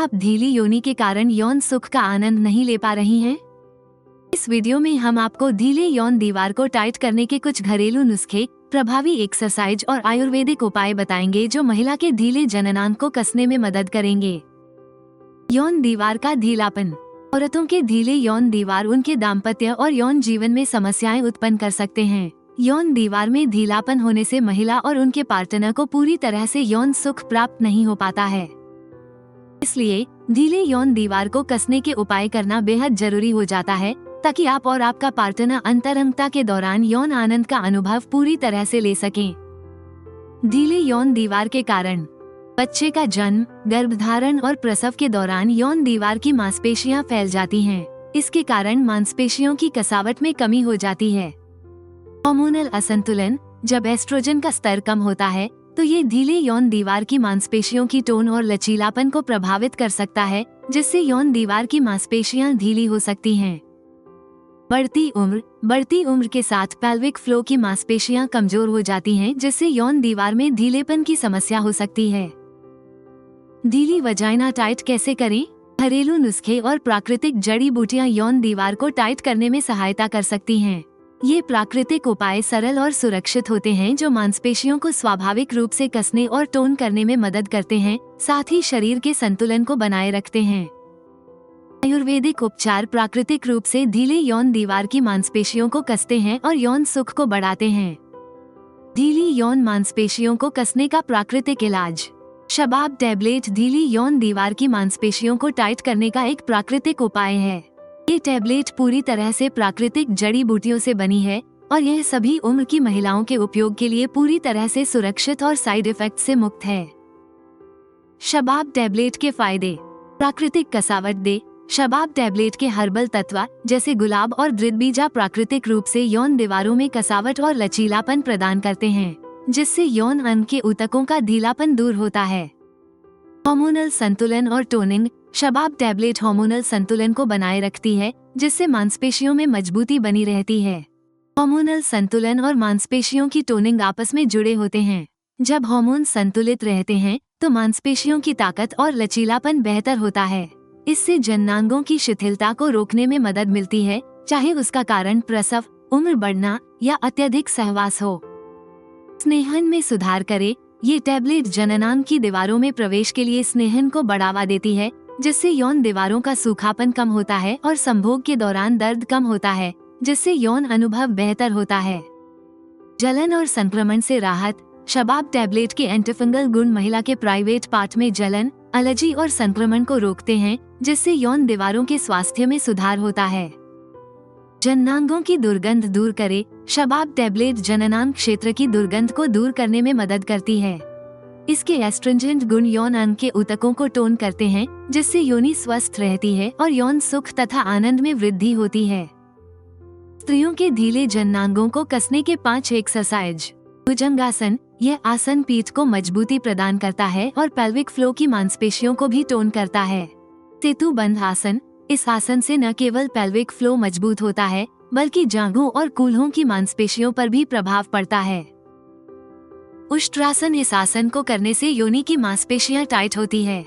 आप ढीली योनि के कारण यौन सुख का आनंद नहीं ले पा रही हैं? इस वीडियो में हम आपको ढीले यौन दीवार को टाइट करने के कुछ घरेलू नुस्खे, प्रभावी एक्सरसाइज और आयुर्वेदिक उपाय बताएंगे जो महिला के ढीले जननांग को कसने में मदद करेंगे। यौन दीवार का ढीलापन। औरतों के ढीले यौन दीवार उनके दाम्पत्य और यौन जीवन में समस्याएं उत्पन्न कर सकते हैं। यौन दीवार में ढीलापन होने से महिला और उनके पार्टनर को पूरी तरह से यौन सुख प्राप्त नहीं हो पाता है। इसलिए ढीले यौन दीवार को कसने के उपाय करना बेहद जरूरी हो जाता है, ताकि आप और आपका पार्टनर अंतरंगता के दौरान यौन आनंद का अनुभव पूरी तरह से ले सकें। ढीले यौन दीवार के कारण बच्चे का जन्म, गर्भधारण और प्रसव के दौरान यौन दीवार की मांसपेशियां फैल जाती हैं। इसके कारण मांसपेशियों की कसावट में कमी हो जाती है। हार्मोनल असंतुलन। जब एस्ट्रोजन का स्तर कम होता है तो ये ढीले यौन दीवार की मांसपेशियों की टोन और लचीलापन को प्रभावित कर सकता है, जिससे यौन दीवार की मांसपेशियां ढीली हो सकती हैं। बढ़ती उम्र के साथ पेल्विक फ्लो की मांसपेशियां कमजोर हो जाती हैं, जिससे यौन दीवार में ढीलेपन की समस्या हो सकती है। ढीली वजाइना टाइट कैसे करें? घरेलू नुस्खे और प्राकृतिक जड़ी बूटियां यौन दीवार को टाइट करने में सहायता कर सकती हैं। ये प्राकृतिक उपाय सरल और सुरक्षित होते हैं, जो मांसपेशियों को स्वाभाविक रूप से कसने और टोन करने में मदद करते हैं, साथ ही शरीर के संतुलन को बनाए रखते हैं। आयुर्वेदिक उपचार प्राकृतिक रूप से ढीले यौन दीवार की मांसपेशियों को कसते हैं और यौन सुख को बढ़ाते हैं। ढीली यौन मांसपेशियों को कसने का प्राकृतिक इलाज। शबाब टैबलेट ढीली यौन दीवार की मांसपेशियों को टाइट करने का एक प्राकृतिक उपाय है। ये टैबलेट पूरी तरह से प्राकृतिक जड़ी बूटियों से बनी है और यह सभी उम्र की महिलाओं के उपयोग के लिए पूरी तरह से सुरक्षित और साइड इफेक्ट से मुक्त है। शबाब टैबलेट के फायदे। प्राकृतिक कसावट दे। शबाब टैबलेट के हर्बल तत्व जैसे गुलाब और दृढ़बीजा प्राकृतिक रूप से यौन दीवारों में कसावट और लचीलापन प्रदान करते हैं, जिससे यौन अंग के ऊतकों का ढीलापन दूर होता है। हार्मोनल संतुलन और टोनिंग। शबाब टैबलेट हार्मोनल संतुलन को बनाए रखती है, जिससे मांसपेशियों में मजबूती बनी रहती है। हार्मोनल संतुलन और मांसपेशियों की टोनिंग आपस में जुड़े होते हैं। जब हार्मोन संतुलित रहते हैं तो मांसपेशियों की ताकत और लचीलापन बेहतर होता है। इससे जननांगों की शिथिलता को रोकने में मदद मिलती है, चाहे उसका कारण प्रसव, उम्र बढ़ना या अत्यधिक सहवास हो। स्नेहन में सुधार करे। ये टैबलेट जननांग की दीवारों में प्रवेश के लिए स्नेहन को बढ़ावा देती है, जिससे यौन दीवारों का सूखापन कम होता है और संभोग के दौरान दर्द कम होता है, जिससे यौन अनुभव बेहतर होता है। जलन और संक्रमण से राहत। शबाब टैबलेट के एंटीफंगल गुण महिला के प्राइवेट पार्ट में जलन, एलर्जी और संक्रमण को रोकते हैं, जिससे यौन दीवारों के स्वास्थ्य में सुधार होता है। जननांगों की दुर्गंध दूर करे। शबाब टैबलेट जननांग क्षेत्र की दुर्गंध को दूर करने में मदद करती है। इसके एस्ट्रिंजेंट गुण यौन अंग के ऊतकों को टोन करते हैं, जिससे योनि स्वस्थ रहती है और यौन सुख तथा आनंद में वृद्धि होती है। स्त्रियों के ढीले जननांगों को कसने के 5 एक्सरसाइज। भुजंगासन। यह आसन पीठ को मजबूती प्रदान करता है और पेल्विक फ्लो की मांसपेशियों को भी टोन करता है। सेतु बंध आसन। इस आसन से न केवल पेल्विक फ्लो मजबूत होता है, बल्कि जांघों और कूल्हों की मांसपेशियों पर भी प्रभाव पड़ता है। उष्ट्रासन। इस आसन को करने से योनि की मांसपेशियां टाइट होती है।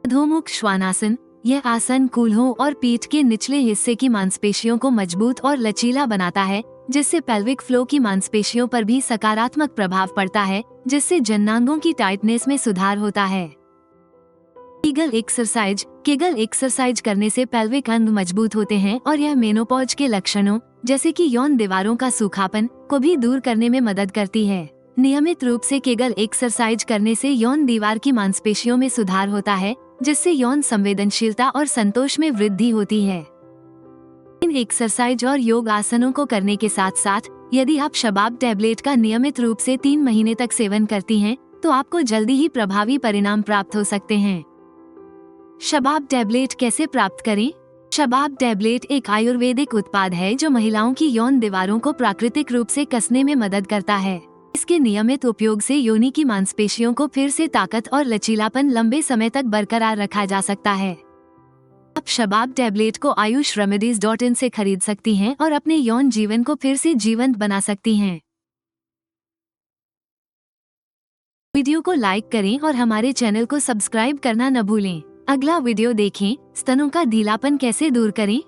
अधोमुख श्वानासन। यह आसन कूल्हों और पीठ के निचले हिस्से की मांसपेशियों को मजबूत और लचीला बनाता है, जिससे पेल्विक फ्लो की मांसपेशियों पर भी सकारात्मक प्रभाव पड़ता है, जिससे जननांगों की टाइटनेस में सुधार होता है। Kegel exercise. कीगल एक्सरसाइज करने से पेल्विक अंग मजबूत होते हैं और यह मेनोपॉज के लक्षणों जैसे कि यौन दीवारों का सूखापन को भी दूर करने में मदद करती है। नियमित रूप से कीगल एक्सरसाइज करने से यौन दीवार की मांसपेशियों में सुधार होता है, जिससे यौन संवेदनशीलता और संतोष में वृद्धि होती है। इन एक्सरसाइज और योग आसनों को करने के साथ साथ यदि आप शबाब टैबलेट का नियमित रूप से 3 महीने तक सेवन करती हैं, तो आपको जल्दी ही प्रभावी परिणाम प्राप्त हो सकते हैं। शबाब टैबलेट कैसे प्राप्त करें? शबाब टैबलेट एक आयुर्वेदिक उत्पाद है जो महिलाओं की यौन दीवारों को प्राकृतिक रूप से कसने में मदद करता है। इसके नियमित उपयोग से योनि की मांसपेशियों को फिर से ताकत और लचीलापन लंबे समय तक बरकरार रखा जा सकता है। आप शबाब टैबलेट को ayushRemedies.in से खरीद सकती हैं और अपने यौन जीवन को फिर से जीवंत बना सकती हैं। वीडियो को लाइक करें और हमारे चैनल को सब्सक्राइब करना न भूलें। अगला वीडियो देखें, स्तनों का ढीलापन कैसे दूर करें।